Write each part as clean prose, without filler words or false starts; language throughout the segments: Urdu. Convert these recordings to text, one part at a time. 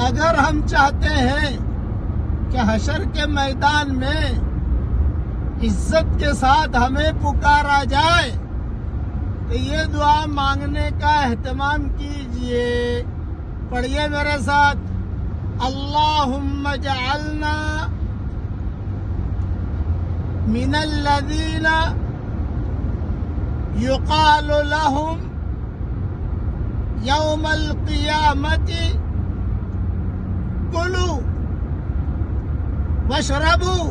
اگر ہم چاہتے ہیں کہ حشر کے میدان میں عزت کے ساتھ ہمیں پکارا جائے تو یہ دعا مانگنے کا اہتمام کیجئے. پڑھیے میرے ساتھ. اللہم اجعلنا من الذین یقال لهم یوم القیامت کلوا واشربوا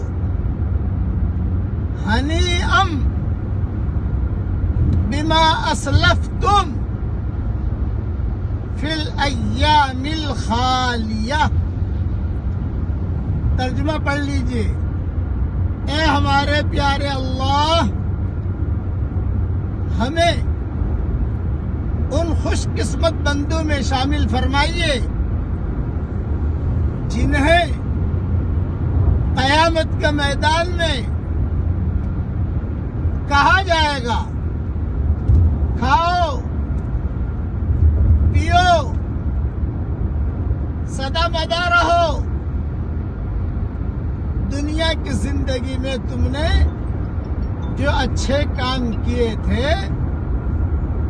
ہنیئا بما اسلفتم فی الایام الخالیہ. ترجمہ پڑھ لیجئے. اے ہمارے پیارے اللہ، ہمیں ان خوش قسمت بندوں میں شامل فرمائیے جنہیں قیامت کے میدان میں کہا جائے گا کھاؤ پیو سدا مدا رہو. دنیا کی زندگی میں تم نے جو اچھے کام کیے تھے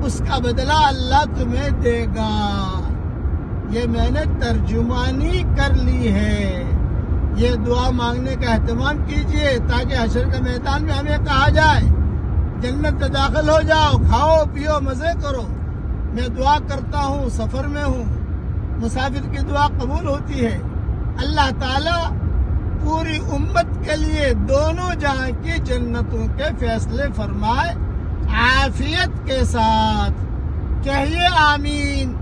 اس کا بدلہ اللہ تمہیں دے گا. یہ میں نے ترجمانی کر لی ہے. یہ دعا مانگنے کا اہتمام کیجئے تاکہ حشر کے میدان میں ہمیں کہا جائے جنت میں داخل ہو جاؤ، کھاؤ پیو مزے کرو. میں دعا کرتا ہوں، سفر میں ہوں، مسافر کی دعا قبول ہوتی ہے. اللہ تعالی پوری امت کے لیے دونوں جہاں کی جنتوں کے فیصلے فرمائے عافیت کے ساتھ. کہیے آمین.